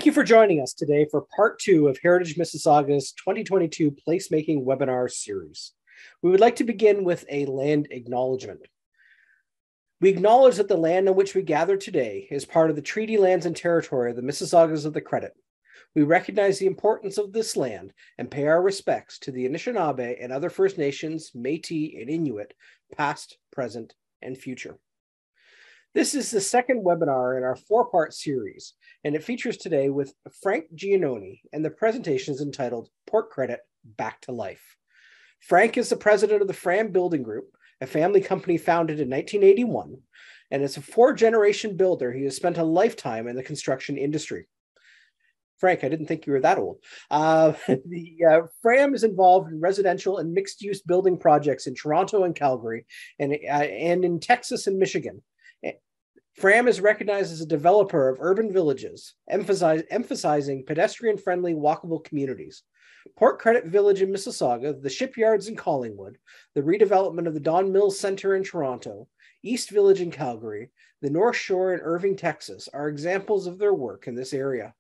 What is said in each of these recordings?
Thank you for joining us today for part 2 of Heritage Mississauga's 2022 Placemaking Webinar Series. We would like to begin with a land acknowledgement. We acknowledge that the land on which we gather today is part of the treaty lands and territory of the Mississaugas of the Credit. We recognize the importance of this land and pay our respects to the Anishinaabe and other First Nations, Métis, and Inuit, past, present, and future. This is the second webinar in our 4-part series, and it features today with Frank Giannone, and the presentation is entitled Port Credit Back to Life. Frank is the president of the FRAM Building Group, a family company founded in 1981, and as a 4th-generation builder, he has spent a lifetime in the construction industry. Frank, I didn't think you were that old. FRAM is involved in residential and mixed-use building projects in Toronto and Calgary, and in Texas and Michigan. FRAM is recognized as a developer of urban villages, emphasizing pedestrian-friendly, walkable communities. Port Credit Village in Mississauga, the shipyards in Collingwood, the redevelopment of the Don Mills Center in Toronto, East Village in Calgary, the North Shore in Irving, Texas, are examples of their work in this area.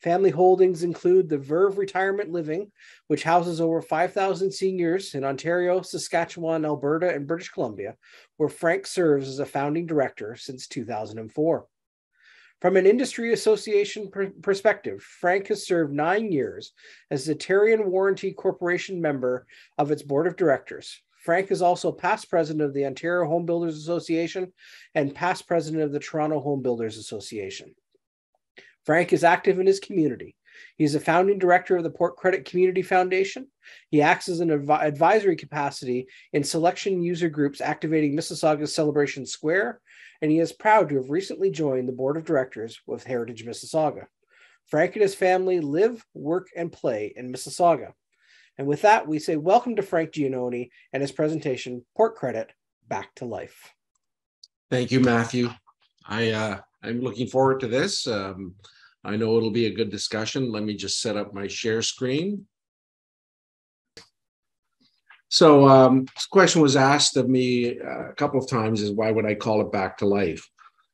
Family holdings include the Verve Retirement Living, which houses over 5,000 seniors in Ontario, Saskatchewan, Alberta, and British Columbia, where Frank serves as a founding director since 2004. From an industry association perspective, Frank has served 9 years as the Terrian Warranty Corporation member of its board of directors. Frank is also past president of the Ontario Home Builders Association and past president of the Toronto Home Builders Association. Frank is active in his community. He is a founding director of the Port Credit Community Foundation. He acts as an advisory capacity in selection user groups activating Mississauga's Celebration Square, and he is proud to have recently joined the board of directors with Heritage Mississauga. Frank and his family live, work, and play in Mississauga. And with that, we say welcome to Frank Giannone and his presentation, Port Credit Back to Life. Thank you, Matthew. I'm looking forward to this. I know it'll be a good discussion. Let me just set up my share screen. So this question was asked of me a couple of times, is why would I call it back to life?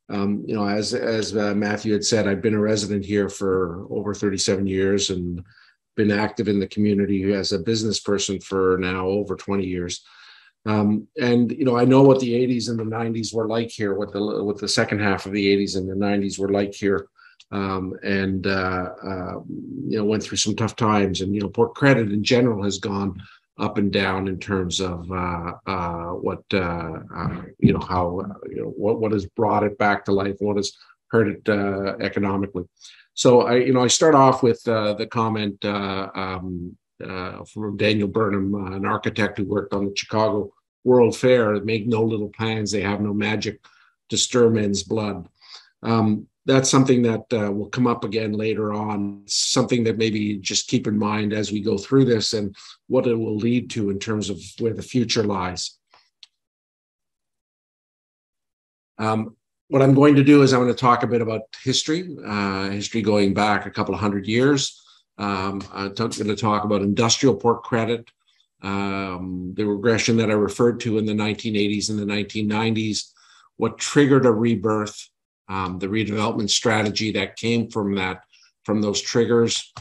As Matthew had said, I've been a resident here for over 37 years and been active in the community as a business person for now over 20 years. And I know what the 80s and the 90s were like here, what the second half of the 80s and the 90s were like here, went through some tough times. And Port Credit in general has gone up and down in terms of what has brought it back to life, what has hurt it economically. So I start off with the comment from Daniel Burnham, an architect who worked on the Chicago World Fair. Make no little plans, they have no magic to stir men's blood. That's something that will come up again later on, something that maybe just keep in mind as we go through this and what it will lead to in terms of where the future lies. What I'm going to do is I'm going to talk a bit about history going back a couple of hundred years. I'm going to talk about industrial port credit, the regression that I referred to in the 1980s and the 1990s, what triggered a rebirth, the redevelopment strategy that came from those triggers,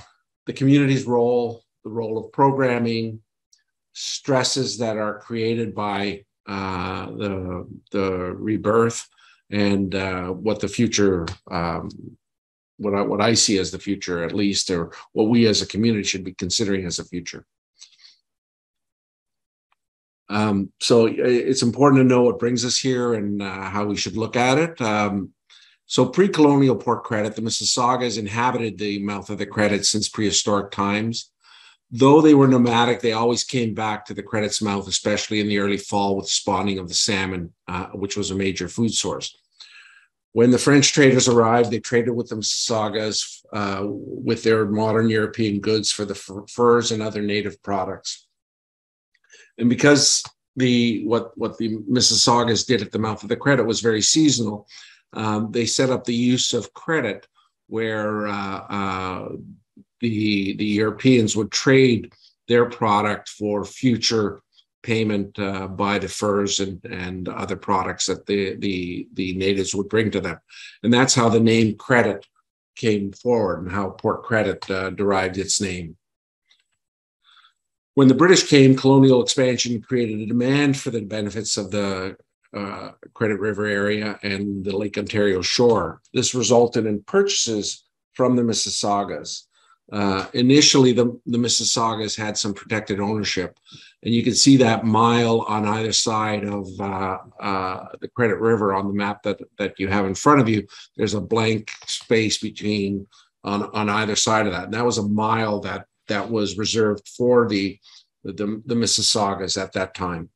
the community's role, the role of programming, stresses that are created by the rebirth, and what the future, what I see as the future, at least, or what we as a community should be considering as a future. So it's important to know what brings us here and how we should look at it. So pre-colonial port credit, the Mississaugas inhabited the mouth of the credit since prehistoric times. Though they were nomadic, they always came back to the credit's mouth, especially in the early fall with the spawning of the salmon, which was a major food source. When the French traders arrived, they traded with the Mississaugas with their modern European goods for the furs and other native products. And because what the Mississaugas did at the mouth of the credit was very seasonal, they set up the use of credit where the Europeans would trade their product for future payment by the furs and other products that the natives would bring to them. And that's how the name credit came forward and how Port Credit derived its name. When the British came, colonial expansion created a demand for the benefits of the Credit River area and the Lake Ontario shore. This resulted in purchases from the Mississaugas. Initially, the Mississaugas had some protected ownership, and you can see that mile on either side of the Credit River on the map that you have in front of you. There's a blank space between on either side of that, and that was a mile that was reserved for the Mississaugas at that time.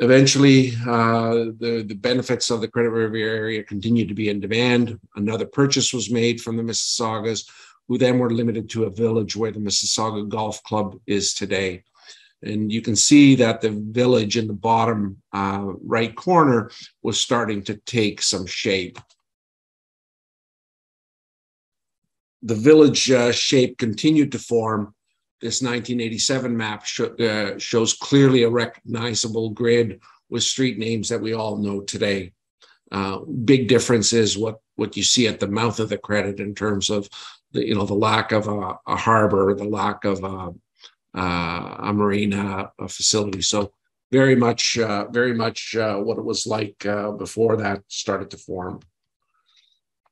Eventually, the benefits of the Credit River area continued to be in demand. Another purchase was made from the Mississaugas, who then were limited to a village where the Mississauga Golf Club is today. And you can see that the village in the bottom right corner was starting to take some shape. The village shape continued to form. This 1987 map shows clearly a recognizable grid with street names that we all know today. Big difference is what you see at the mouth of the Credit in terms of the lack of a harbor, the lack of a marina facility. So very much what it was like before that started to form.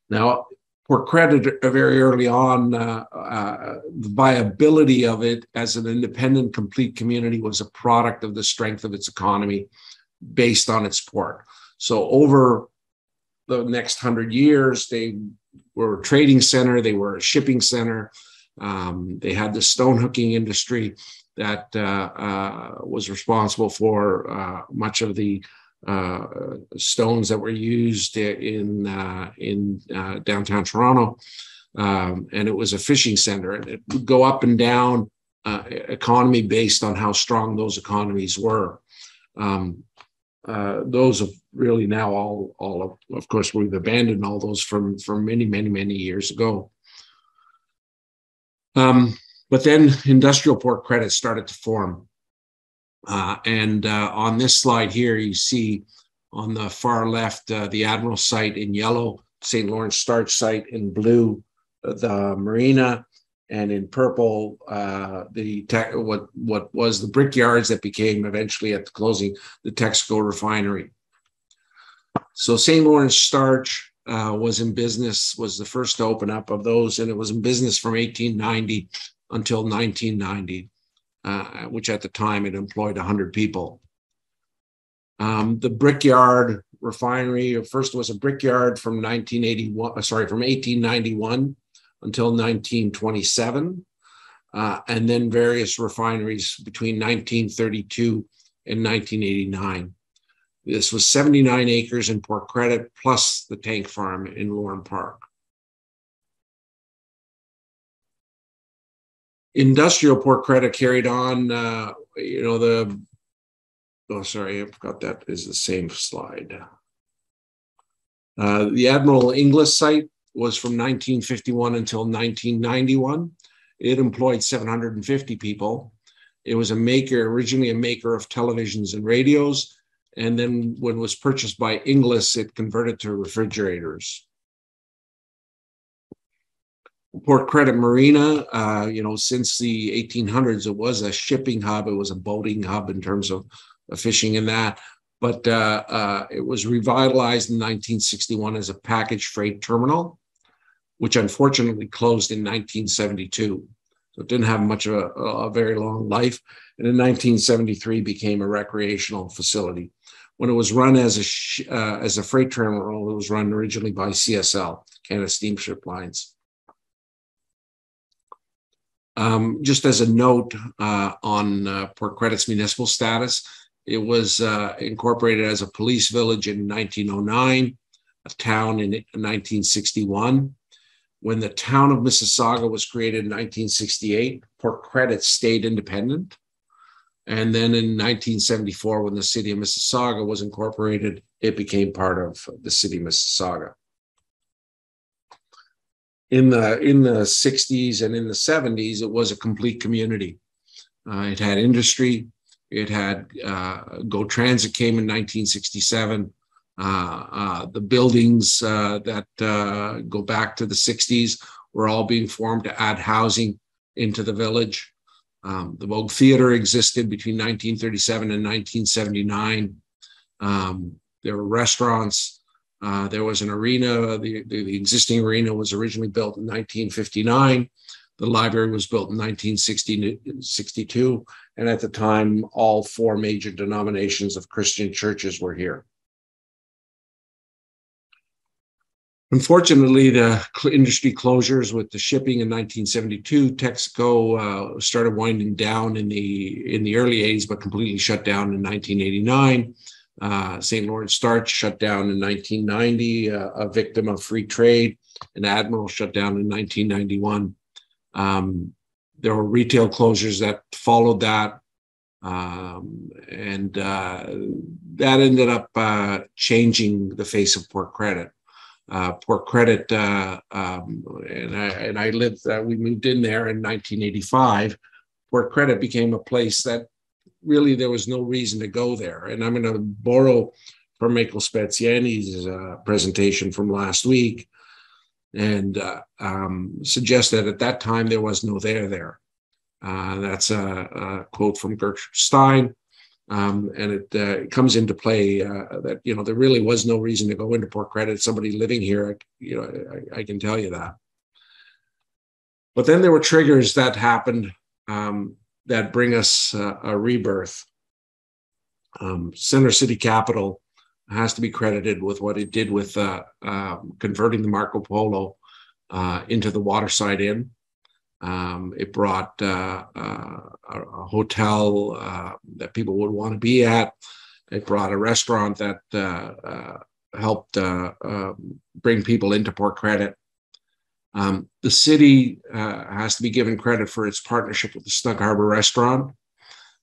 Now, Port Credit very early on, the viability of it as an independent, complete community was a product of the strength of its economy based on its port. So over the next 100 years, they were a trading center, they were a shipping center. They had the stone hooking industry that was responsible for much of the stones that were used in downtown Toronto, and it was a fishing center, and it would go up and down economy based on how strong those economies were. Those have really now all of course, we've abandoned all those from many years ago. But then industrial port credits started to form. On this slide here, you see on the far left, the Admiral site in yellow, St. Lawrence Starch site in blue, the Marina, and in purple, what was the brickyards that became eventually at the closing, the Texaco refinery. So St. Lawrence Starch was in business, was the first to open up of those, and it was in business from 1890 until 1990. Which at the time it employed 100 people. The Brickyard refinery, first was a brickyard from 1891 until 1927, and then various refineries between 1932 and 1989. This was 79 acres in Port Credit, plus the tank farm in Lorne Park. Industrial Port Credit carried on, oh, sorry, I forgot that is the same slide. The Admiral Inglis site was from 1951 until 1991. It employed 750 people. It was originally a maker of televisions and radios. And then when it was purchased by Inglis, it converted to refrigerators. Port Credit Marina, since the 1800s, it was a shipping hub. It was a boating hub in terms of fishing and that. But it was revitalized in 1961 as a package freight terminal, which unfortunately closed in 1972. So it didn't have much of a very long life. And in 1973 became a recreational facility. When it was run as a freight terminal, it was run originally by CSL, Canada Steamship Lines. Just as a note on Port Credit's municipal status, it was incorporated as a police village in 1909, a town in 1961. When the town of Mississauga was created in 1968, Port Credit stayed independent. And then in 1974, when the city of Mississauga was incorporated, it became part of the city of Mississauga. In the 60s and in the 70s, it was a complete community. It had industry. It had GO Transit came in 1967. The buildings that go back to the 60s were all being formed to add housing into the village. The Vogue Theatre existed between 1937 and 1979. There were restaurants. There was an arena. The existing arena was originally built in 1959. The library was built in 1962. And at the time, all four major denominations of Christian churches were here. Unfortunately, the industry closures with the shipping in 1972, Texaco started winding down in the early 80s, but completely shut down in 1989. St. Lawrence Starch shut down in 1990, a victim of free trade, and Admiral shut down in 1991. There were retail closures that followed that, and that ended up changing the face of Port Credit. Port Credit, and I lived, we moved in there in 1985. Port Credit became a place that really there was no reason to go there. And I'm going to borrow from Michael Speziani's presentation from last week and suggest that at that time there was no there. That's a quote from Gertrude Stein. And it comes into play that, you know, there really was no reason to go into Port Credit. Somebody living here, you know, I can tell you that. But then there were triggers that happened that bring us a rebirth. Center City Capital has to be credited with what it did with converting the Marco Polo into the Waterside Inn. It brought a hotel that people would want to be at. It brought a restaurant that helped bring people into Port Credit. The city has to be given credit for its partnership with the Snug Harbor Restaurant.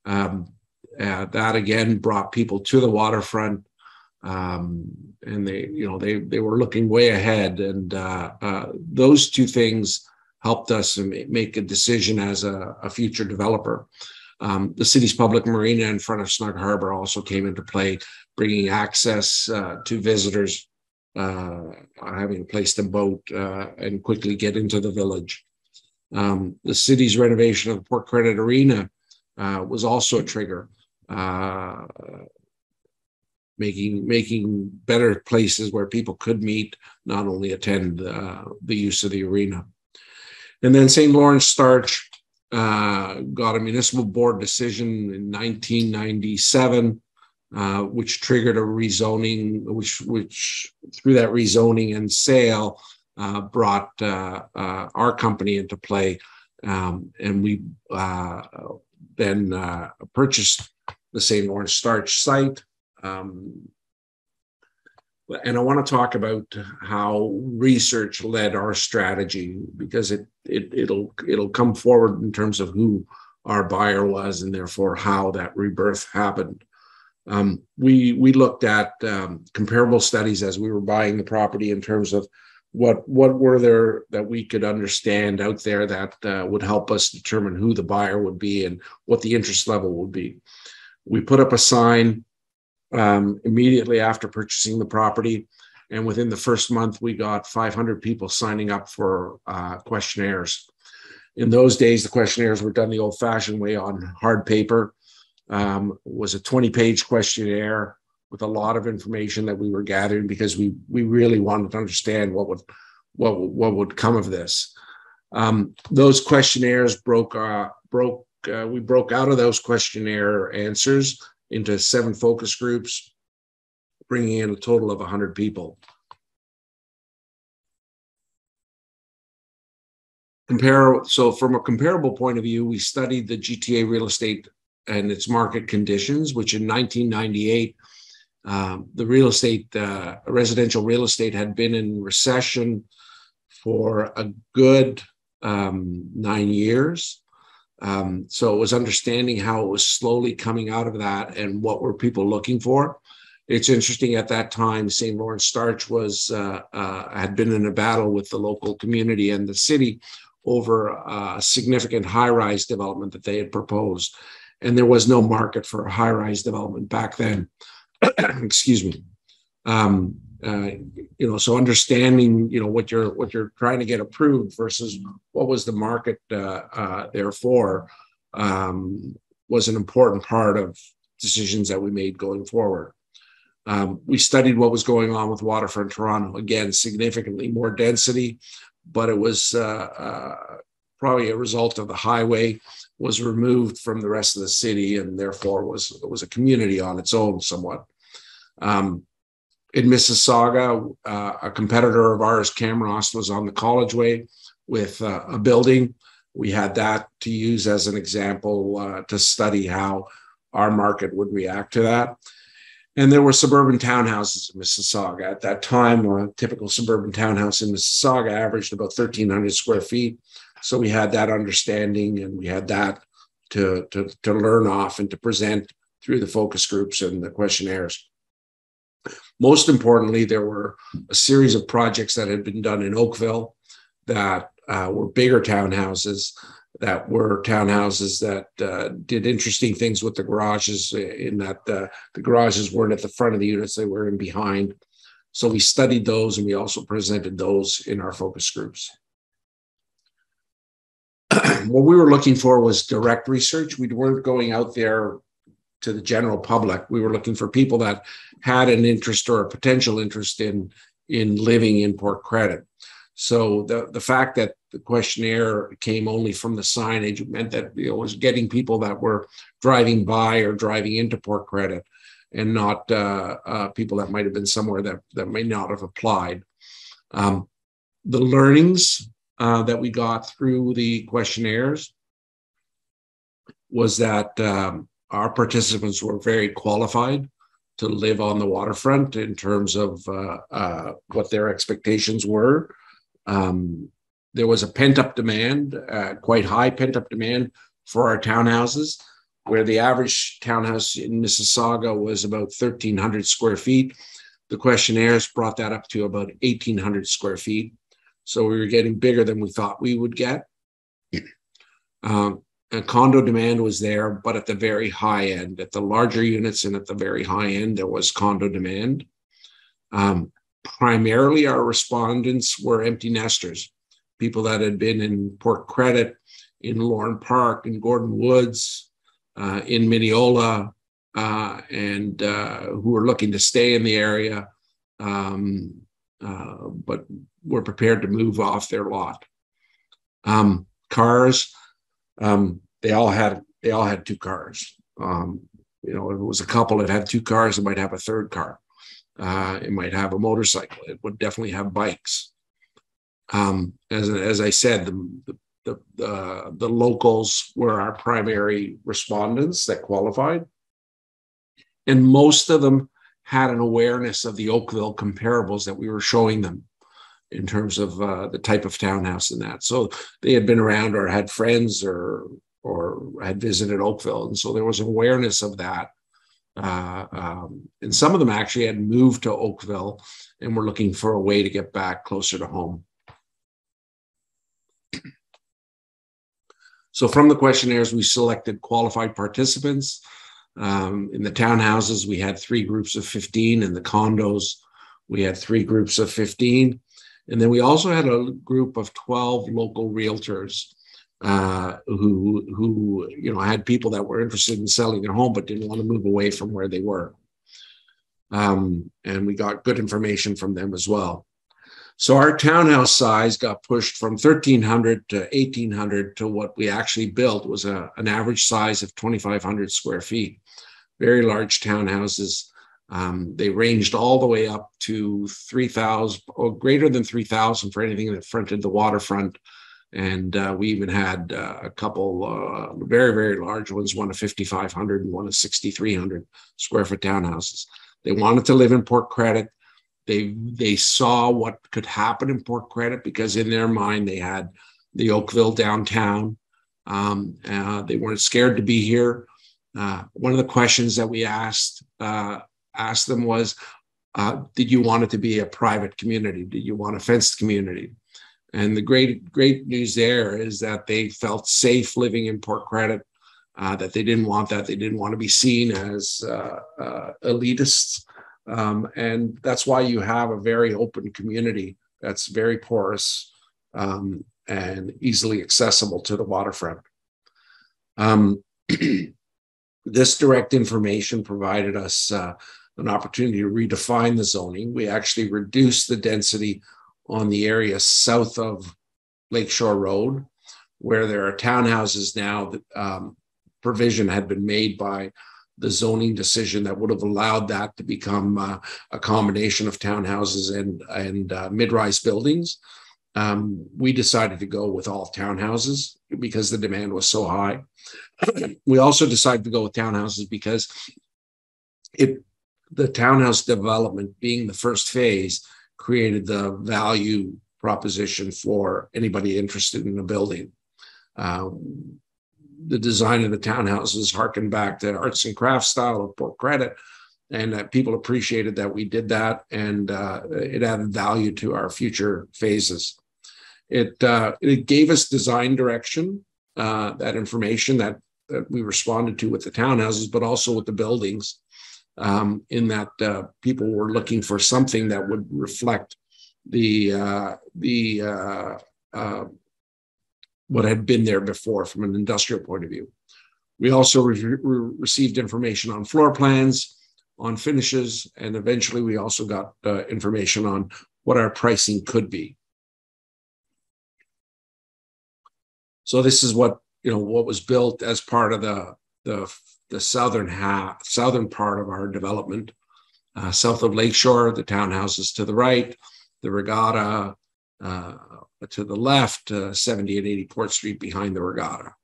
That again brought people to the waterfront, and they were looking way ahead. And those two things helped us make a decision as a future developer. The city's public marina in front of Snug Harbor also came into play, bringing access to visitors, having a place to boat and quickly get into the village. The city's renovation of the Port Credit Arena was also a trigger, making better places where people could meet, not only attend the use of the arena. And then St. Lawrence Starch got a municipal board decision in 1997, which triggered a rezoning, which through that rezoning and sale brought our company into play. And we then purchased the St. Lawrence Starch site. And I want to talk about how research led our strategy, because it'll come forward in terms of who our buyer was and therefore how that rebirth happened. We looked at comparable studies as we were buying the property in terms of what were there that we could understand out there that would help us determine who the buyer would be and what the interest level would be. We put up a sign immediately after purchasing the property, and within the first month we got 500 people signing up for questionnaires. In those days, the questionnaires were done the old-fashioned way on hard paper. Was a 20-page questionnaire with a lot of information that we were gathering because we really wanted to understand what would come of this. Those questionnaires we broke out of those questionnaire answers into 7 focus groups, bringing in a total of 100 people. So from a comparable point of view, we studied the GTA real estate and its market conditions, which in 1998, the residential real estate had been in recession for a good 9 years. So it was understanding how it was slowly coming out of that and what were people looking for. It's interesting, at that time, St. Lawrence Starch had been in a battle with the local community and the city over a significant high-rise development that they had proposed. And there was no market for a high-rise development back then. Excuse me. So understanding, what you're trying to get approved versus what was the market there for was an important part of decisions that we made going forward. We studied what was going on with waterfront Toronto. Again, significantly more density, but it was probably a result of the highway was removed from the rest of the city, and therefore was a community on its own somewhat. In Mississauga, a competitor of ours, Camross, was on the College Way with a building. We had that to use as an example to study how our market would react to that. And there were suburban townhouses in Mississauga. At that time, a typical suburban townhouse in Mississauga averaged about 1,300 square feet. So we had that understanding, and we had that to learn off and to present through the focus groups and the questionnaires. Most importantly, there were a series of projects that had been done in Oakville that were bigger townhouses, that did interesting things with the garages, in that the garages weren't at the front of the units, they were in behind. So we studied those, and we also presented those in our focus groups. What we were looking for was direct research. We weren't going out there to the general public. We were looking for people that had an interest or a potential interest in living in Port Credit. So the fact that the questionnaire came only from the signage meant that it was getting people that were driving by or driving into Port Credit, and not people that might have been somewhere that may not have applied. The learnings that we got through the questionnaires was that our participants were very qualified to live on the waterfront in terms of what their expectations were. There was a pent-up demand, quite high pent-up demand for our townhouses, where the average townhouse in Mississauga was about 1,300 square feet. The questionnaires brought that up to about 1,800 square feet. So we were getting bigger than we thought we would get. And condo demand was there, but at the very high end, at the larger units and at the very high end, there was condo demand. Primarily, our respondents were empty nesters, people that had been in Port Credit, in Lorne Park, in Gordon Woods, in Mineola, and who were looking to stay in the area, but were prepared to move off their lot. Cars. They all had two cars. If it was a couple that had two cars, it might have a third car. It might have a motorcycle. It would definitely have bikes. As I said, the locals were our primary respondents that qualified, and most of them had an awareness of the Oakville comparables that we were showing them in terms of the type of townhouse and that. So they had been around or had friends or had visited Oakville. And so there was awareness of that. And some of them actually had moved to Oakville and were looking for a way to get back closer to home. So from the questionnaires, we selected qualified participants. In the townhouses, we had 3 groups of 15. In the condos, we had 3 groups of 15. And then we also had a group of 12 local realtors who had people that were interested in selling their home but didn't want to move away from where they were. And we got good information from them as well. So our townhouse size got pushed from 1,300 to 1,800 to what we actually built was an average size of 2,500 square feet. Very large townhouses. They ranged all the way up to 3,000 or greater than 3,000 for anything that fronted the waterfront. And we even had a couple very, very large ones, one of 5,500 and one of 6,300 square foot townhouses. They wanted to live in Port Credit. They saw what could happen in Port Credit because in their mind they had the Oakville downtown. They weren't scared to be here. One of the questions that we asked them was, did you want it to be a private community? Did you want a fenced community? And the great news there is that they felt safe living in Port Credit, that they didn't want that. They didn't want to be seen as elitists. And that's why you have a very open community that's very porous and easily accessible to the waterfront. This direct information provided us an opportunity to redefine the zoning. We actually reduced the density on the area south of Lakeshore Road, where there are townhouses now. That provision had been made by the zoning decision that would have allowed that to become a combination of townhouses and mid-rise buildings. We decided to go with all townhouses because the demand was so high. We also decided to go with townhouses because the townhouse development being the first phase created the value proposition for anybody interested in a building. The design of the townhouses harkened back to arts and crafts style of Port Credit, and people appreciated that we did that, and it added value to our future phases. It gave us design direction, that information that we responded to with the townhouses, but also with the buildings, in that people were looking for something that would reflect what had been there before from an industrial point of view. We also received information on floor plans, on finishes, and eventually we also got information on what our pricing could be. So this is what was built as part of the southern part of our development, south of Lakeshore, the townhouses to the right, the Regatta to the left, 70 and 80 Port Street behind the Regatta.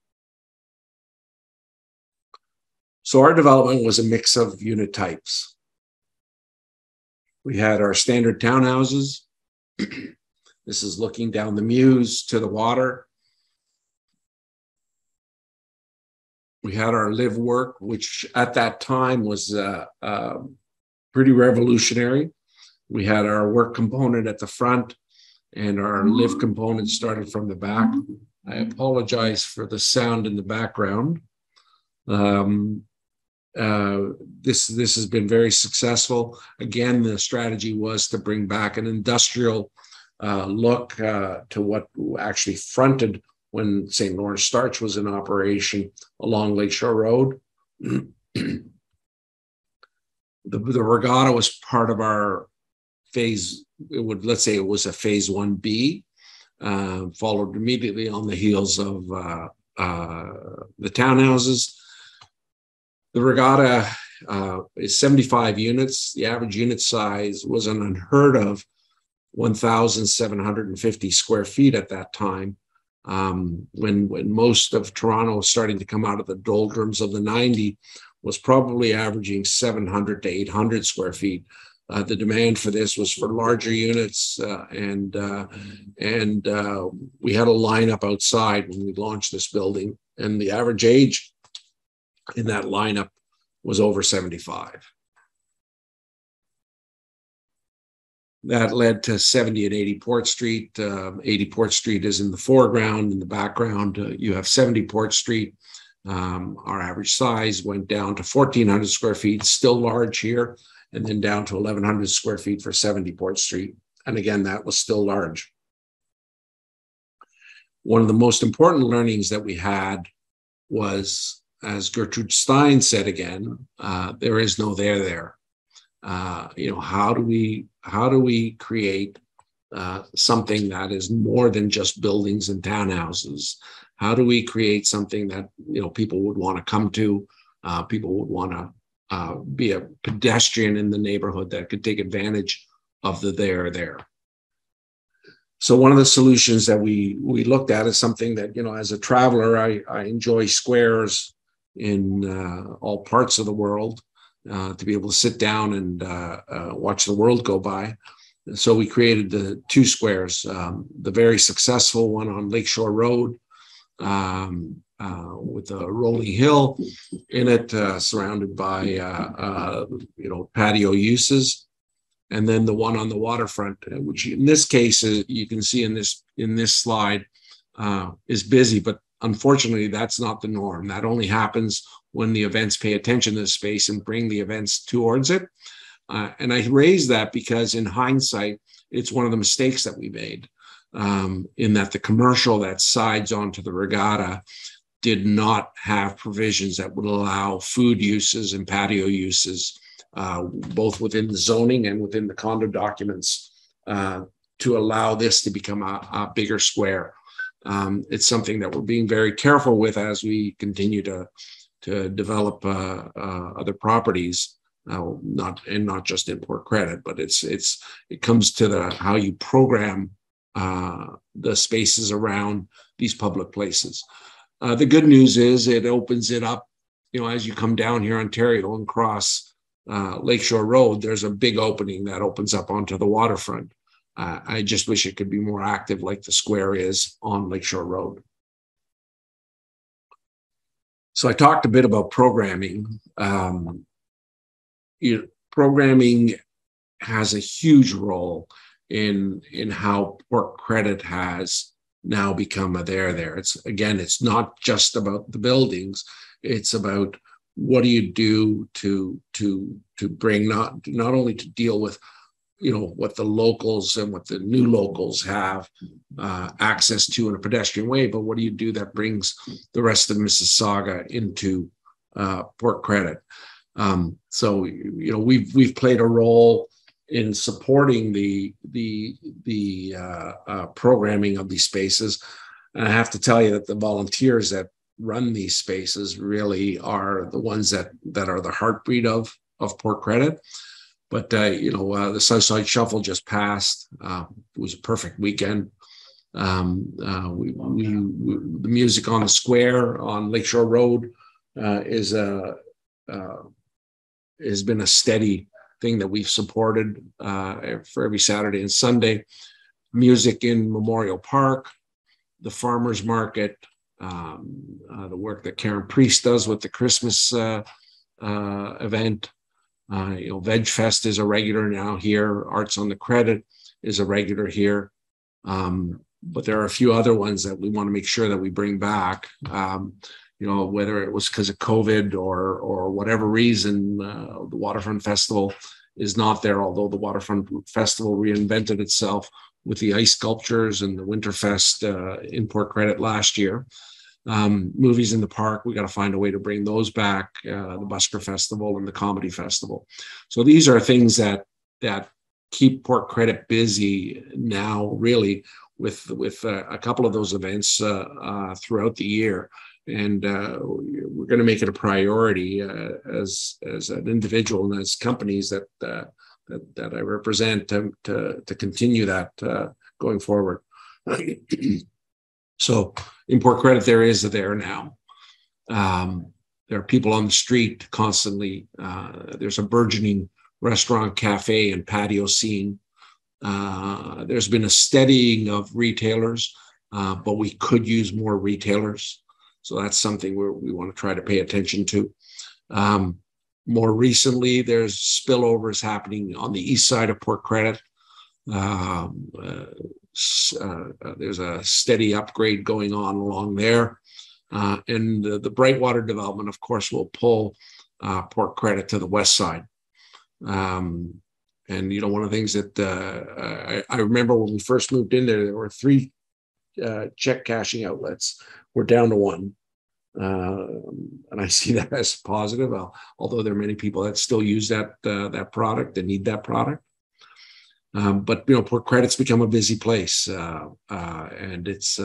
So our development was a mix of unit types. We had our standard townhouses. This is looking down the Mews to the water. We had our live work, which at that time was pretty revolutionary. We had our work component at the front, and our live component started from the back. I apologize for the sound in the background. This has been very successful. Again, the strategy was to bring back an industrial look to what actually fronted when St. Lawrence Starch was in operation along Lakeshore Road. The Regatta was part of our phase. Let's say it was a phase 1B, followed immediately on the heels of the townhouses. The Regatta is 75 units. The average unit size was an unheard of 1,750 square feet at that time. When most of Toronto was starting to come out of the doldrums of the 90s, was probably averaging 700 to 800 square feet. The demand for this was for larger units, and we had a lineup outside when we launched this building, and the average age in that lineup was over 75. That led to 70 and 80 Port Street. 80 Port Street is in the foreground. In the background, you have 70 Port Street. Our average size went down to 1,400 square feet, still large here, and then down to 1,100 square feet for 70 Port Street. And again, that was still large. One of the most important learnings that we had was, as Gertrude Stein said again, there is no there. How do we create something that is more than just buildings and townhouses? How do we create something that people would want to come to? People would want to be a pedestrian in the neighborhood that could take advantage of the there. So one of the solutions that we looked at is something that, as a traveler, I enjoy squares in all parts of the world, to be able to sit down and watch the world go by. So we created the two squares, the very successful one on Lakeshore Road, with a rolling hill in it, surrounded by patio uses, and then the one on the waterfront, which in this case, you can see in this slide, is busy, but unfortunately that's not the norm. That only happens when the events pay attention to the space and bring the events towards it. And I raise that because in hindsight, it's one of the mistakes that we made, in that the commercial that sides onto the Regatta did not have provisions that would allow food uses and patio uses, both within the zoning and within the condo documents, to allow this to become a bigger square. It's something that we're being very careful with as we continue to develop other properties, not just in Port Credit, but it comes to how you program the spaces around these public places. The good news is it opens it up, as you come down here, Ontario, and cross Lakeshore Road, there's a big opening that opens up onto the waterfront. I just wish it could be more active like the square is on Lakeshore Road. So I talked a bit about programming. Programming has a huge role in how Port Credit has now become a there. It's not just about the buildings. It's about what do you do to bring not only to deal with what the locals and what the new locals have access to in a pedestrian way, but what do you do that brings the rest of Mississauga into Port Credit? So we've played a role in supporting the programming of these spaces. And I have to tell you that the volunteers that run these spaces really are the ones that are the heartbeat of Port Credit. But the Southside Shuffle just passed. It was a perfect weekend. The music on the square on Lakeshore Road has been a steady thing that we've supported for every Saturday and Sunday. Music in Memorial Park, the farmers market, the work that Karen Priest does with the Christmas event. Veg Fest is a regular now here. Arts on the Credit is a regular here. But there are a few other ones that we want to make sure that we bring back. Whether it was because of COVID or whatever reason, the Waterfront Festival is not there, although the Waterfront Festival reinvented itself with the ice sculptures and the Winterfest in Port Credit last year. Movies in the park, we got to find a way to bring those back, the Busker Festival and the Comedy Festival. So these are things that keep Port Credit busy now, really, with a couple of those events throughout the year. And we're going to make it a priority as an individual and as companies that I represent to continue that going forward. So in Port Credit, there is a there now. There are people on the street constantly. There's a burgeoning restaurant, cafe, and patio scene. There's been a steadying of retailers, but we could use more retailers. So that's something we want to try to pay attention to. More recently, there's spillovers happening on the east side of Port Credit. There's a steady upgrade going on along there. And the Brightwater development, of course, will pull Port Credit to the west side. And, one of the things that I remember when we first moved in there were 3 check cashing outlets. We're down to 1. And I see that as positive, although there are many people that still use that product and need that product. But Port Credit's become a busy place, and it's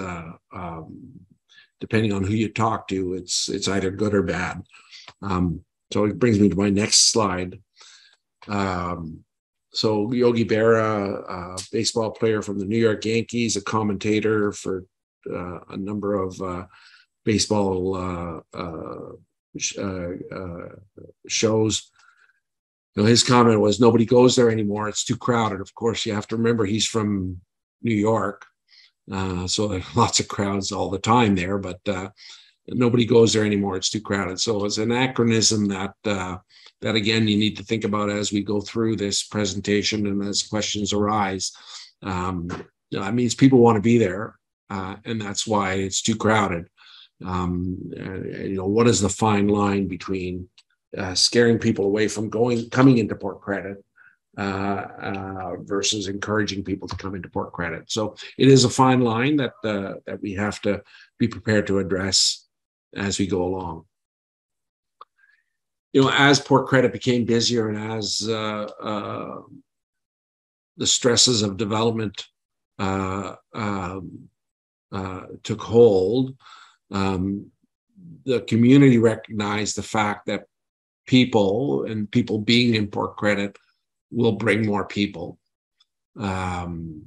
depending on who you talk to, it's either good or bad. So it brings me to my next slide. So Yogi Berra, a baseball player from the New York Yankees, a commentator for a number of baseball shows. His comment was, nobody goes there anymore. It's too crowded. Of course, you have to remember he's from New York. So there's lots of crowds all the time there, but nobody goes there anymore. It's too crowded. So it's an anachronism that again, you need to think about as we go through this presentation and as questions arise. That means people want to be there, and that's why it's too crowded. What is the fine line between scaring people away from coming into Port Credit versus encouraging people to come into port credit. So it is a fine line that we have to be prepared to address as we go along. As port credit became busier and as the stresses of development took hold, the community recognized the fact that people being in port credit will bring more people. And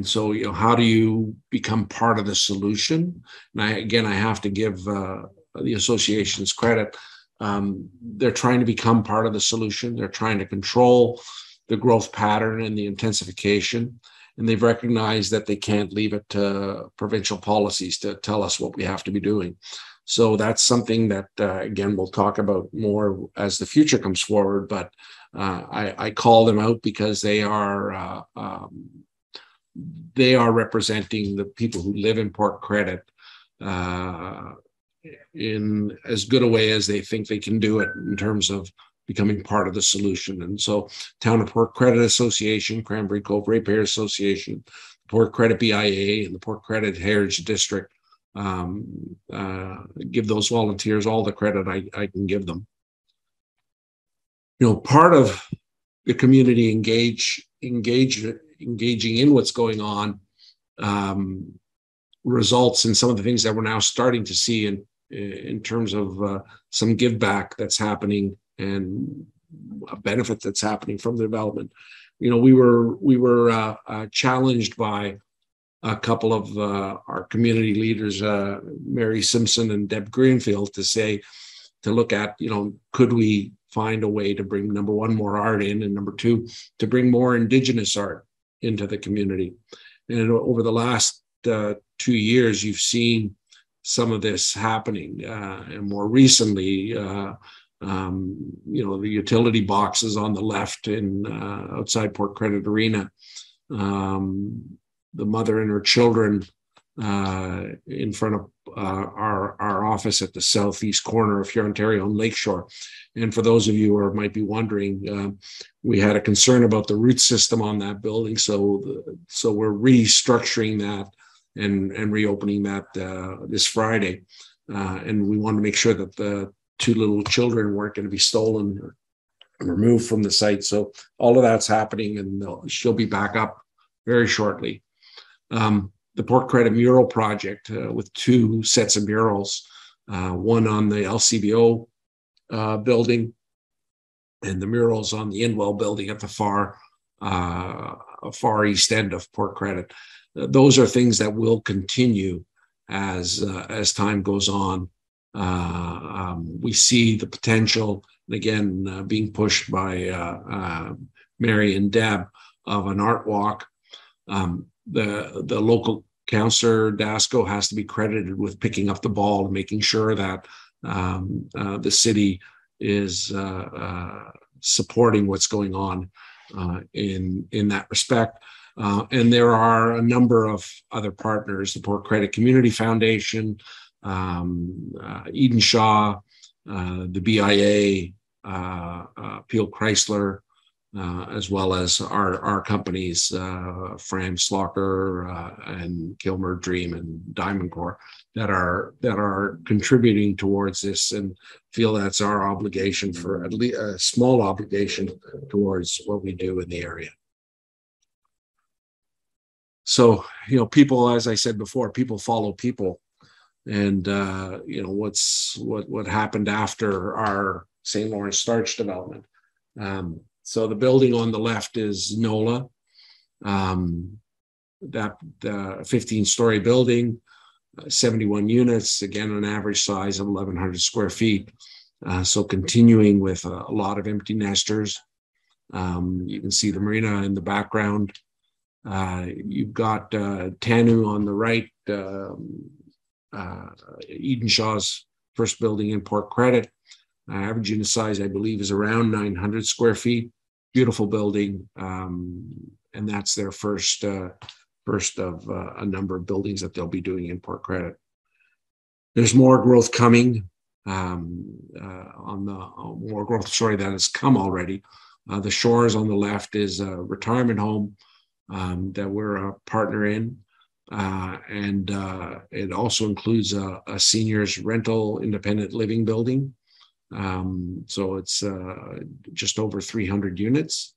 so, how do you become part of the solution? And I have to give the associations credit. They're trying to become part of the solution. They're trying to control the growth pattern and the intensification. And they've recognized that they can't leave it to provincial policies to tell us what we have to be doing. So that's something that, again, we'll talk about more as the future comes forward. But I call them out because they are representing the people who live in port credit in as good a way as they think they can do it in terms of becoming part of the solution. And so Town of Port Credit Association, Cranberry Cove Ratepayers Association, Port Credit BIA, and the Port Credit Heritage District give those volunteers all the credit I can give them. Part of the community engaging in what's going on results in some of the things that we're now starting to see in terms of some give back that's happening and a benefit that's happening from the development. We were challenged by a couple of our community leaders, Mary Simpson and Deb Greenfield, to look at, could we find a way to bring, number one, more art in, and number two, to bring more Indigenous art into the community. And over the last 2 years, you've seen some of this happening. And more recently, the utility boxes on the left in outside Port Credit Arena, the mother and her children in front of our office at the southeast corner of Hurontario and Lakeshore. And for those of you who might be wondering, we had a concern about the root system on that building, so we're restructuring that and reopening that this Friday. And we wanted to make sure that the 2 little children weren't going to be stolen or removed from the site. So all of that's happening, and she'll be back up very shortly. The Port Credit Mural Project with 2 sets of murals, one on the LCBO building and the murals on the Inwell building at the far east end of Port Credit. Those are things that will continue as time goes on. We see the potential, and again, being pushed by Mary and Deb, of an art walk. The local councillor, Dasco, has to be credited with picking up the ball and making sure that the city is supporting what's going on in that respect. And there are a number of other partners, the Port Credit Community Foundation, Eden Shaw, the BIA, Peel Chrysler, as well as our companies, FRAM, Slocker, and Kilmer Dream and Diamond Core, that are contributing towards this, and feel that's our obligation, for at least a small obligation towards what we do in the area. So, people, as I said before, people follow people. And, what happened after our St. Lawrence Starch development. So the building on the left is NOLA, that 15-story building, 71 units, again, an average size of 1,100 square feet. So continuing with a lot of empty nesters. You can see the marina in the background. You've got Tanu on the right, Eden Shaw's first building in Port Credit. Average unit size, I believe, is around 900 square feet. Beautiful building, and that's their first of a number of buildings that they'll be doing in Port Credit. There's more growth coming, more growth that has come already The Shores on the left is a retirement home that we're a partner in. And it also includes a seniors rental independent living building. So it's just over 300 units.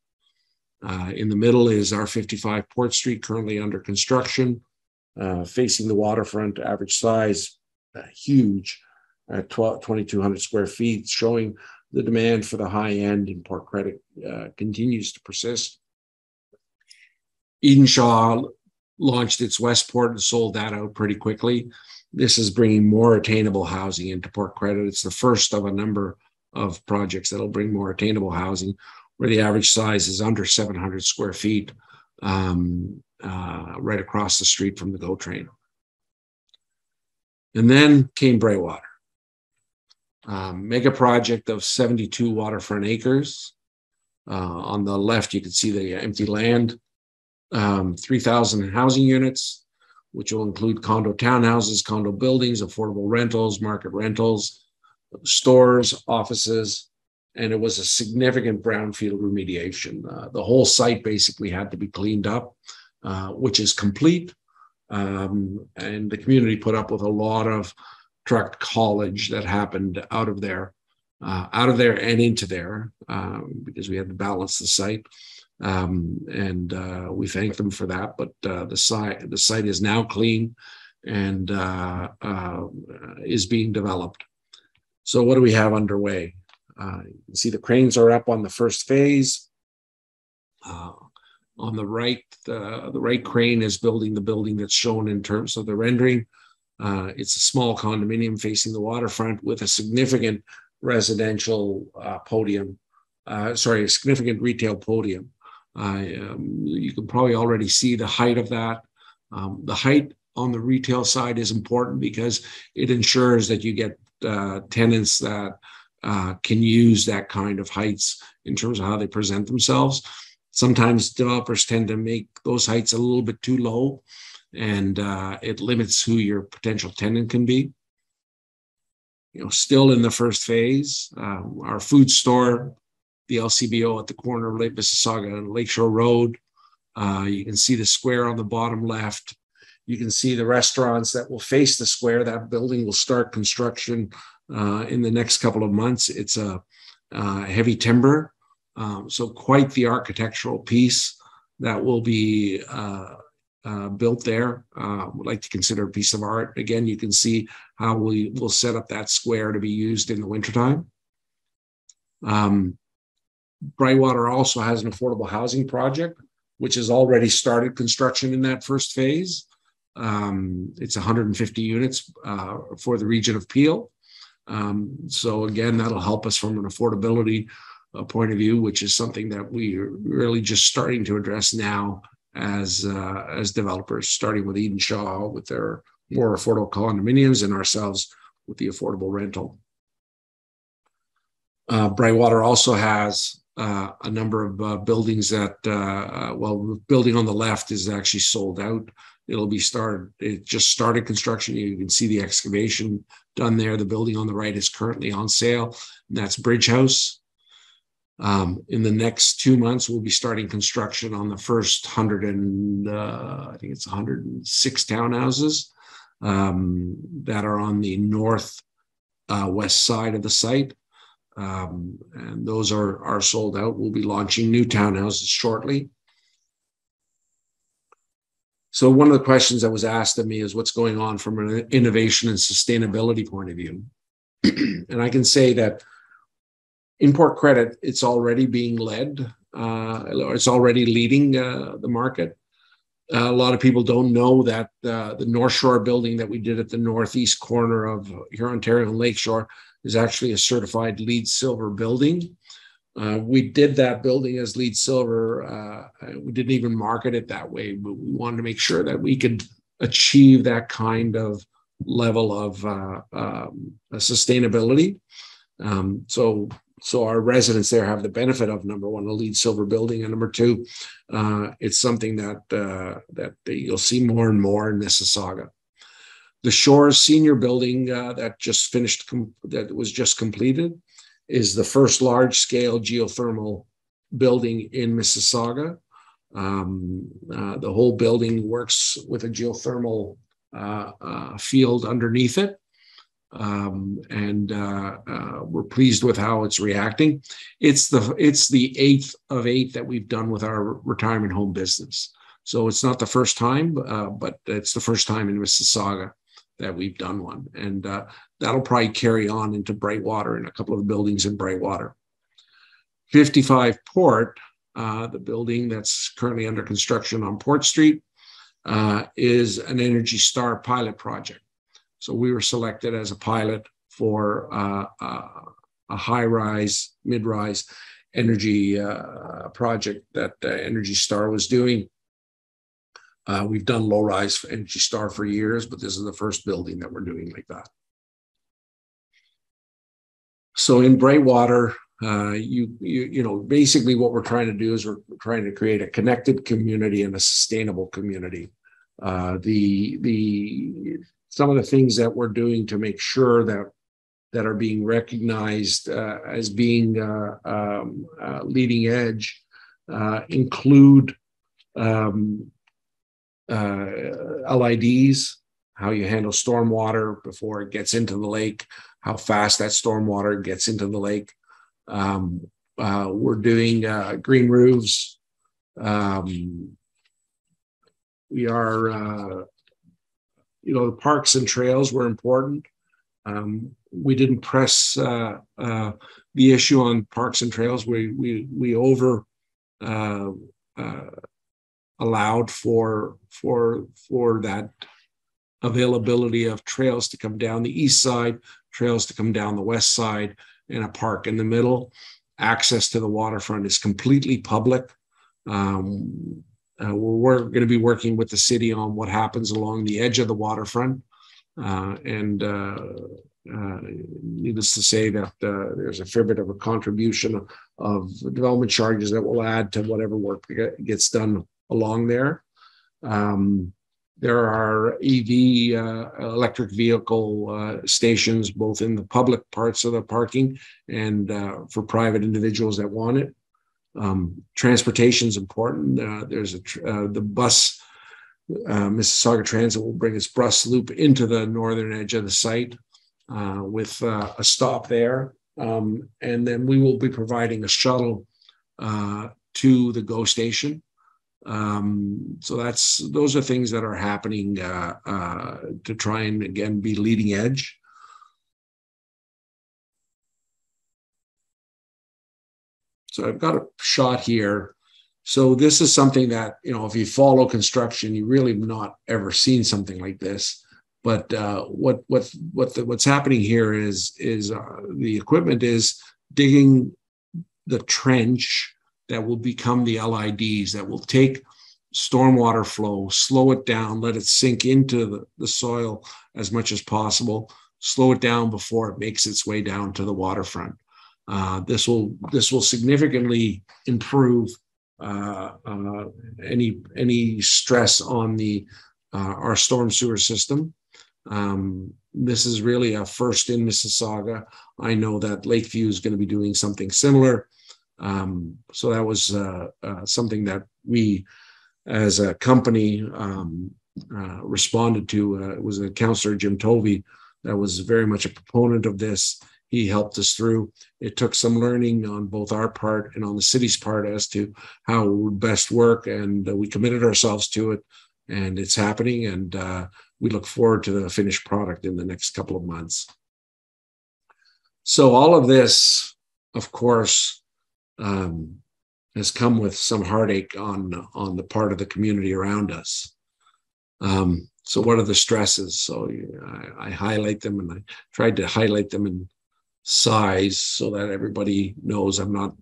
In the middle is our 55 Port Street, currently under construction, facing the waterfront, average size, huge, at 2,200 square feet, showing the demand for the high end in Port Credit continues to persist. Edenshaw launched its Westport and sold that out pretty quickly. This is bringing more attainable housing into Port Credit. It's the first of a number of projects that'll bring more attainable housing, where the average size is under 700 square feet, right across the street from the GO train. And then came Brightwater, mega project of 72 waterfront acres. On the left, you can see the empty land, 3,000 housing units, which will include condo townhouses, condo buildings, affordable rentals, market rentals, stores, offices, and it was a significant brownfield remediation. The whole site basically had to be cleaned up, which is complete. And the community put up with a lot of truck haulage that happened out of there and into there, because we had to balance the site. And we thank them for that. But the site is now clean and is being developed. So what do we have underway? You can see the cranes are up on the first phase. On the right crane is building the building that's shown in terms of the rendering. It's a small condominium facing the waterfront with a significant residential podium. A significant retail podium. You can probably already see the height of that. The height on the retail side is important because it ensures that you get tenants that can use that kind of heights in terms of how they present themselves. Sometimes developers tend to make those heights a little bit too low, and it limits who your potential tenant can be. Still in the first phase, our food store, the LCBO at the corner of Lake Mississauga and Lakeshore Road. You can see the square on the bottom left. You can see the restaurants that will face the square. That building will start construction in the next couple of months. It's a heavy timber, so quite the architectural piece that will be built there. Would like to consider a piece of art. Again, you can see how we will set up that square to be used in the wintertime. Brightwater also has an affordable housing project, which has already started construction in that first phase. It's 150 units for the region of Peel. So again, that'll help us from an affordability point of view, which is something that we are really just starting to address now as developers, starting with Edenshaw with their more affordable condominiums and ourselves with the affordable rental. Brightwater also has a number of buildings that, the building on the left is actually sold out. It just started construction. You can see the excavation done there. The building on the right is currently on sale, and that's Bridge House. In the next 2 months, we'll be starting construction on the first 106 townhouses that are on the north west side of the site. And those are sold out. We'll be launching new townhouses shortly. So one of the questions that was asked of me is what's going on from an innovation and sustainability point of view. And I can say that in Port Credit, it's already being led. It's already leading the market. A lot of people don't know that the North Shore building that we did at the northeast corner of Hurontario and Lakeshore is actually a certified LEED Silver building. We did that building as LEED Silver. We didn't even market it that way, but we wanted to make sure that we could achieve that kind of level of sustainability. So our residents there have the benefit of, number one, a LEED Silver building, and number two, it's something that you'll see more and more in Mississauga. The Shores senior building that was just completed is the first large-scale geothermal building in Mississauga. The whole building works with a geothermal field underneath it. And we're pleased with how it's reacting. It's the 8th of 8 that we've done with our retirement home business. So it's not the first time, but it's the first time in Mississauga that we've done one. And that'll probably carry on into Brightwater and a couple of the buildings in Brightwater. 55 Port, the building that's currently under construction on Port Street, is an Energy Star pilot project. So we were selected as a pilot for a high-rise, mid-rise energy project that Energy Star was doing. We've done low-rise for Energy Star for years, but this is the first building that we're doing like that. So in Brightwater, you know, basically what we're trying to do is we're trying to create a connected community and a sustainable community. Some of the things that we're doing to make sure that are being recognized as being leading edge include LIDs, how you handle stormwater before it gets into the lake, how fast that stormwater gets into the lake. We're doing green roofs. We are, you know, the parks and trails were important. We didn't press the issue on parks and trails. We over allowed for that availability of trails to come down the east side, trails to come down the west side, and a park in the middle. Access to the waterfront is completely public. We're going to be working with the city on what happens along the edge of the waterfront. Needless to say that there's a fair bit of a contribution of development charges that will add to whatever work gets done along there. There are EV, electric vehicle stations, both in the public parts of the parking and for private individuals that want it. Transportation is important. There's the bus, Mississauga Transit will bring its bus loop into the northern edge of the site with a stop there. And then we will be providing a shuttle to the GO station. So those are things that are happening to try and, again, be leading edge. So I've got a shot here. So this is something that, you know, if you follow construction, you really have not ever seen something like this. But what's happening here is the equipment is digging the trench that will become the LIDs, that will take stormwater flow, slow it down, let it sink into the soil as much as possible, slow it down before it makes its way down to the waterfront. This will significantly improve any stress on our storm sewer system. This is really a first in Mississauga. I know that Lakeview is going to be doing something similar. So that was something that we, as a company, responded to. It was Councillor Jim Tovey that was very much a proponent of this. He helped us through. It took some learning on both our part and on the city's part as to how it would best work, and we committed ourselves to it, and it's happening, and we look forward to the finished product in the next couple of months. So all of this, of course, has come with some heartache on the part of the community around us. So what are the stresses? So I highlight them, and I tried to highlight them in size so that everybody knows. I'm not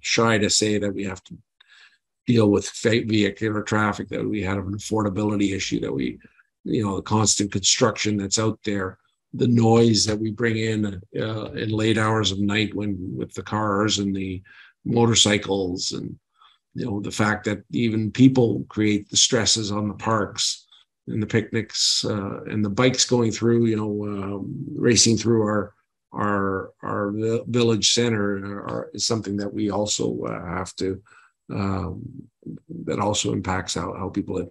shy to say that we have to deal with vehicular traffic, that we have an affordability issue, that we, you know, the constant construction that's out there, the noise that we bring in late hours of night with the cars and the motorcycles, and, you know, the fact that even people create the stresses on the parks and the picnics and the bikes going through, you know, racing through village center is something that we also have to, that also impacts how people live.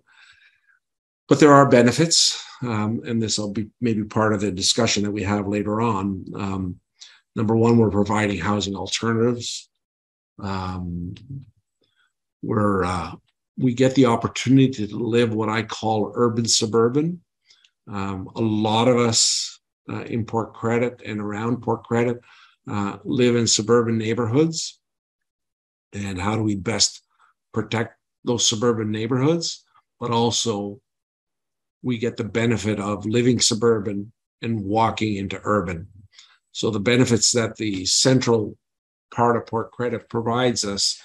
But there are benefits, and this will be maybe part of the discussion that we have later on. Number one, we're providing housing alternatives. We get the opportunity to live what I call urban suburban. A lot of us in Port Credit and around Port Credit live in suburban neighborhoods. And how do we best protect those suburban neighborhoods? But also, we get the benefit of living suburban and walking into urban. So the benefits that the central part of Port Credit provides us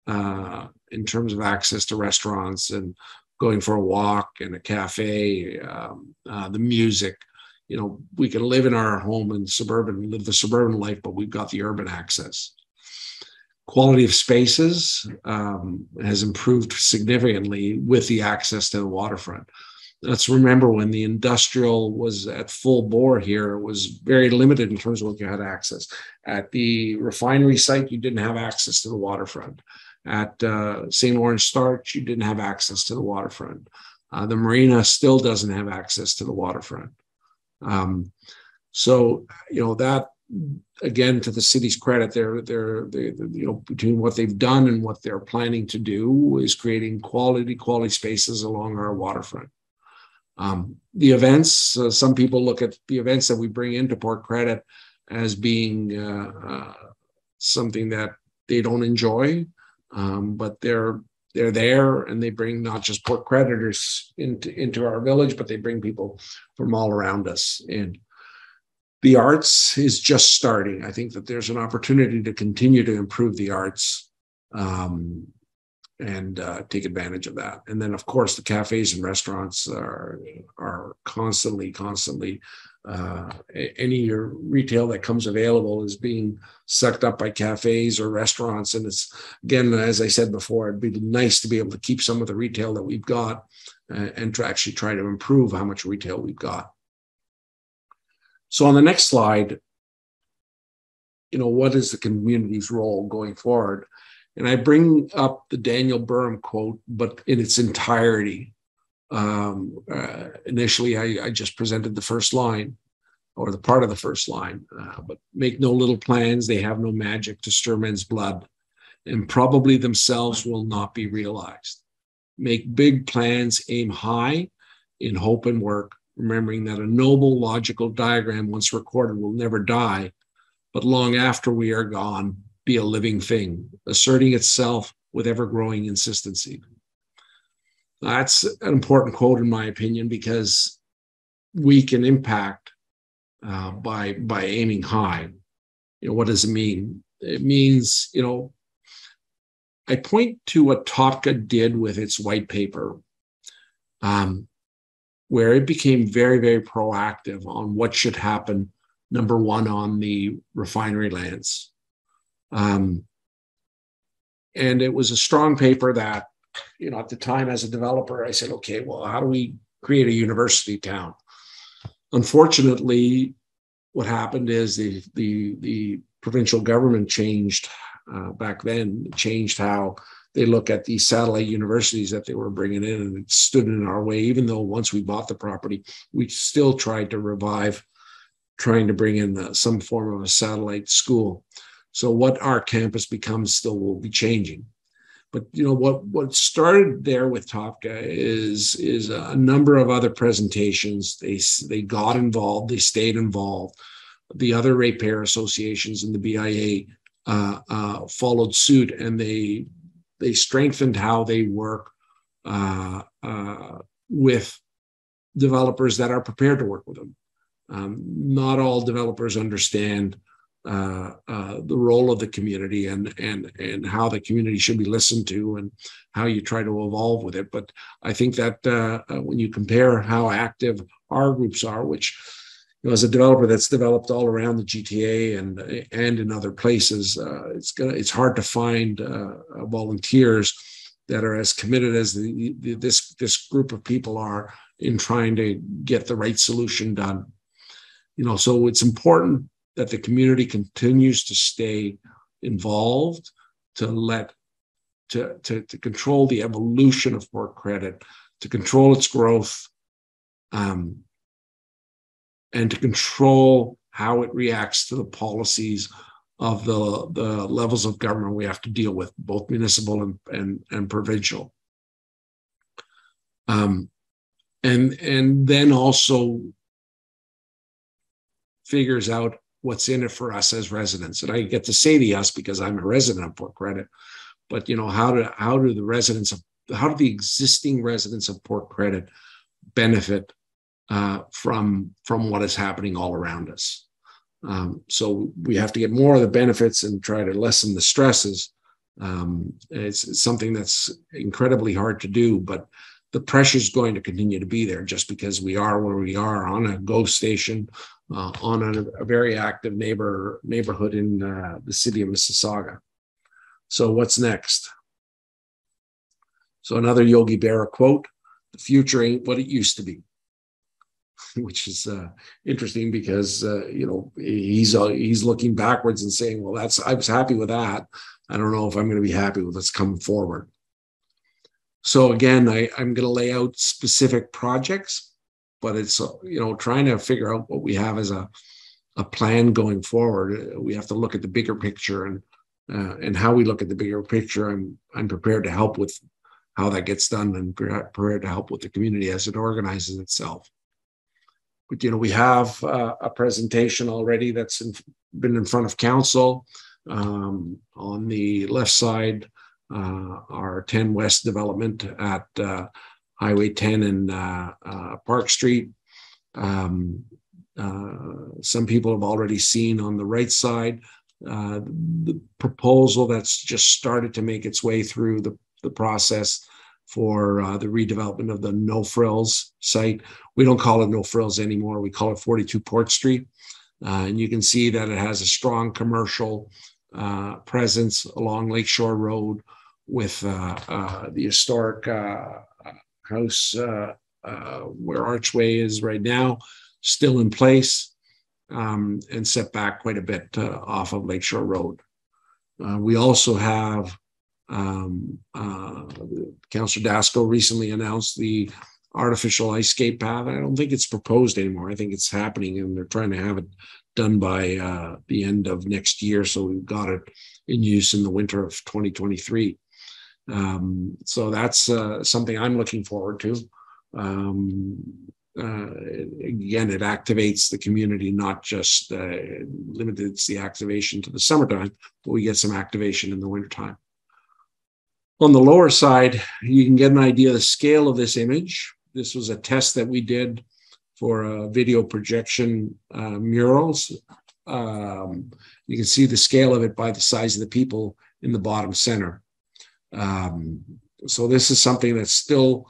in terms of access to restaurants and going for a walk and a cafe, the music, we can live in our home in suburban, live the suburban life, but we've got the urban access. Quality of spaces has improved significantly with the access to the waterfront. Let's remember, when the industrial was at full bore here, it was very limited in terms of what you had access. At the refinery site, you didn't have access to the waterfront. At St. Lawrence Starch, you didn't have access to the waterfront. The Marina still doesn't have access to the waterfront. So, that, again, to the city's credit, they're between what they've done and what they're planning to do is creating quality spaces along our waterfront. The events, some people look at the events that we bring into Port Credit as being something that they don't enjoy, but they're there, and they bring not just Port Creditors into our village, but they bring people from all around us in. The arts is just starting. I think that there's an opportunity to continue to improve the arts and take advantage of that. And then, of course, the cafes and restaurants are constantly, any retail that comes available is being sucked up by cafes or restaurants. And it's, again, as I said before, it'd be nice to be able to keep some of the retail that we've got and to actually try to improve how much retail we've got. So on the next slide, what is the community's role going forward? And I bring up the Daniel Burham quote, but in its entirety. Initially, I just presented the first line, or the part of the first line, but make no little plans, they have no magic to stir men's blood, and probably themselves will not be realized. Make big plans, aim high in hope and work, remembering that a noble logical diagram once recorded will never die, but long after we are gone, be a living thing, asserting itself with ever-growing insistency. That's an important quote, in my opinion, because we can impact by aiming high. What does it mean? It means, I point to what Topka did with its white paper, where it became very, very proactive on what should happen, number one, on the refinery lands. And it was a strong paper that, at the time as a developer, I said, okay, well, how do we create a university town? Unfortunately, what happened is the provincial government changed back then, changed how they look at these satellite universities that they were bringing in, and it stood in our way. Even though once we bought the property, we still tried to revive, trying to bring in some form of a satellite school. So what our campus becomes still will be changing. But what started there with Topka is a number of other presentations. They got involved, they stayed involved. The other ratepayer associations and the BIA followed suit, and they strengthened how they work with developers that are prepared to work with them. Not all developers understand the role of the community and how the community should be listened to and how you try to evolve with it. But I think that when you compare how active our groups are, which, as a developer that's developed all around the GTA and in other places, it's hard to find volunteers that are as committed as this group of people are in trying to get the right solution done. So it's important that the community continues to stay involved, to control the evolution of port credit, to control its growth, and to control how it reacts to the policies of the levels of government we have to deal with, both municipal and provincial. And then also figures out what's in it for us as residents. And I get to say the us because I'm a resident of Port Credit, but how do the existing residents of Port Credit benefit from what is happening all around us? So we have to get more of the benefits and try to lessen the stresses. It's something that's incredibly hard to do, but the pressure is going to continue to be there just because we are where we are on a GO station, on a very active neighborhood in the city of Mississauga. So what's next? So another Yogi Berra quote: "The future ain't what it used to be," which is interesting because he's looking backwards and saying, "Well, I was happy with that. I don't know if I'm going to be happy with what's coming forward." So again, I'm going to lay out specific projects, but it's trying to figure out what we have as a plan going forward. We have to look at the bigger picture, and how we look at the bigger picture. I'm prepared to help with how that gets done, and prepared to help with the community as it organizes itself. But we have a presentation already that's been in front of council. On the left side, our 10 West development at Highway 10 and Park Street. Some people have already seen on the right side the proposal that's just started to make its way through the process for the redevelopment of the No Frills site. We don't call it No Frills anymore. We call it 42 Port Street. And you can see that it has a strong commercial presence along Lakeshore Road with the historic house where Archway is right now, still in place, and set back quite a bit off of Lakeshore Road. We also have Councillor Dasco recently announced the artificial ice skate path. I don't think it's proposed anymore. I think it's happening, and they're trying to have it done by the end of next year. So we've got it in use in the winter of 2023. So that's something I'm looking forward to. Again, it activates the community, not just limited the activation to the summertime, but we get some activation in the wintertime. On the lower side, you can get an idea of the scale of this image. This was a test that we did for video projection murals. You can see the scale of it by the size of the people in the bottom center. So this is something that's still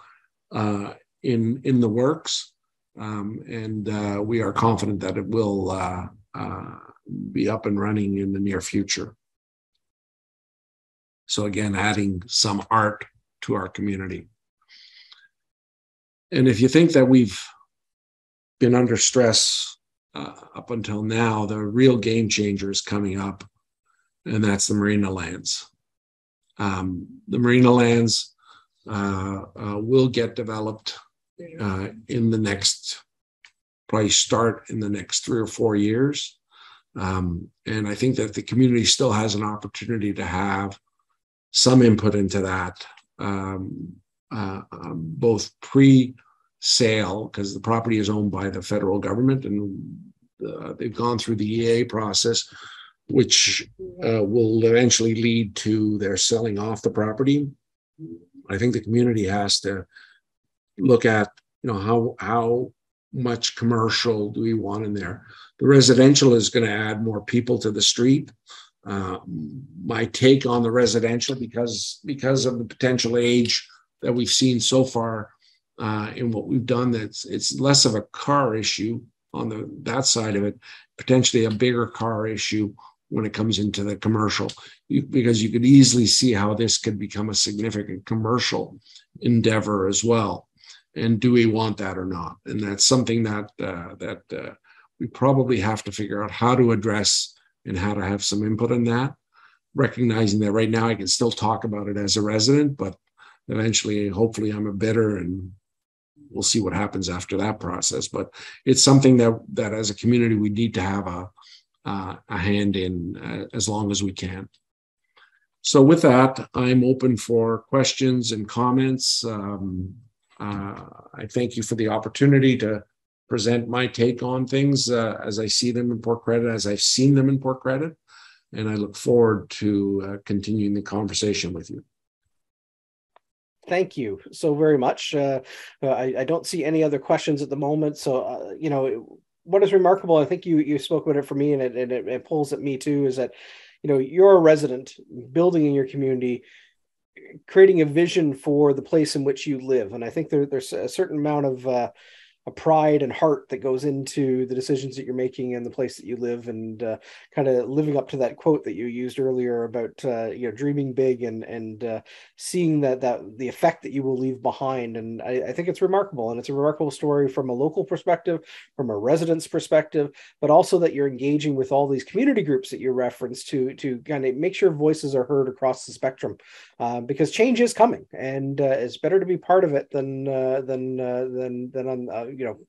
in the works, and we are confident that it will be up and running in the near future. So again, adding some art to our community. And if you think that we've been under stress up until now, the real game changer is coming up, and that's the Marina lands. The Marina lands will get developed in the next, probably start in the next 3 or 4 years. And I think that the community still has an opportunity to have some input into that, both pre-sale, because the property is owned by the federal government, and they've gone through the EA process, which will eventually lead to their selling off the property. I think the community has to look at, how much commercial do we want in there? The residential is going to add more people to the street. My take on the residential, because of the potential age that we've seen so far in what we've done, that it's less of a car issue on that side of it, potentially a bigger car issue when it comes into the commercial, because you could easily see how this could become a significant commercial endeavor as well. And do we want that or not? And that's something that we probably have to figure out how to address and how to have some input in that, recognizing that right now I can still talk about it as a resident, but eventually, hopefully I'm a bidder, and we'll see what happens after that process. But it's something that as a community, we need to have a hand in as long as we can. So with that, I'm open for questions and comments. I thank you for the opportunity to present my take on things as I see them in Port Credit, as I've seen them in Port Credit, and I look forward to continuing the conversation with you. Thank you so very much. I don't see any other questions at the moment. So, what is remarkable, I think you spoke about it for me, and it pulls at me too, is that, you're a resident building in your community, creating a vision for the place in which you live. And I think there's a certain amount of a pride and heart that goes into the decisions that you're making in the place that you live, and kind of living up to that quote that you used earlier about dreaming big and seeing that the effect that you will leave behind. And I think it's remarkable, and it's a remarkable story from a local perspective, from a resident's perspective, but also that you're engaging with all these community groups that you referenced to kind of make sure voices are heard across the spectrum, because change is coming, and it's better to be part of it than on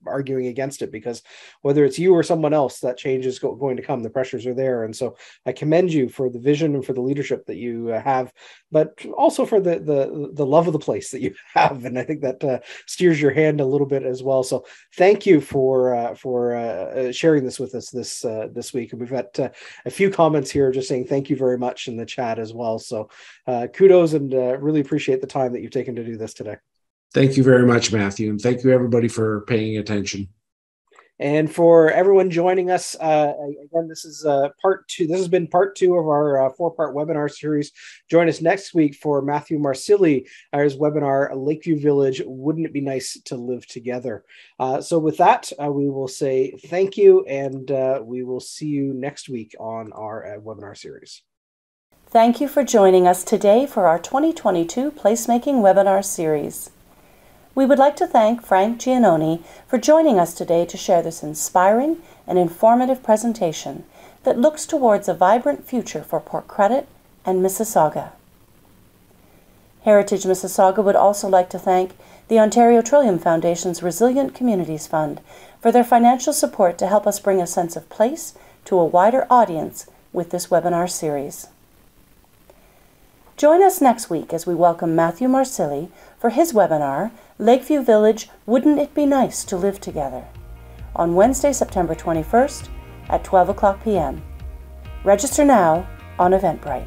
arguing against it, because whether it's you or someone else, that change is going to come. The pressures are there. And so I commend you for the vision and for the leadership that you have, but also for the love of the place that you have. And I think that steers your hand a little bit as well. So thank you for sharing this with us this week. And we've got a few comments here just saying thank you very much in the chat as well. So kudos, and really appreciate the time that you've taken to do this today. Thank you very much, Matthew, and thank you everybody for paying attention. And for everyone joining us, again, this is part two. This has been part two of our four-part webinar series. Join us next week for Matthew Marsili, his webinar, Lakeview Village, Wouldn't It Be Nice to Live Together? So with that, we will say thank you, and we will see you next week on our webinar series. Thank you for joining us today for our 2022 Placemaking Webinar Series. We would like to thank Frank Giannone for joining us today to share this inspiring and informative presentation that looks towards a vibrant future for Port Credit and Mississauga. Heritage Mississauga would also like to thank the Ontario Trillium Foundation's Resilient Communities Fund for their financial support to help us bring a sense of place to a wider audience with this webinar series. Join us next week as we welcome Matthew Marsili for his webinar, Lakeview Village, Wouldn't It Be Nice to Live Together? On Wednesday, September 21st at 12 o'clock p.m. Register now on Eventbrite.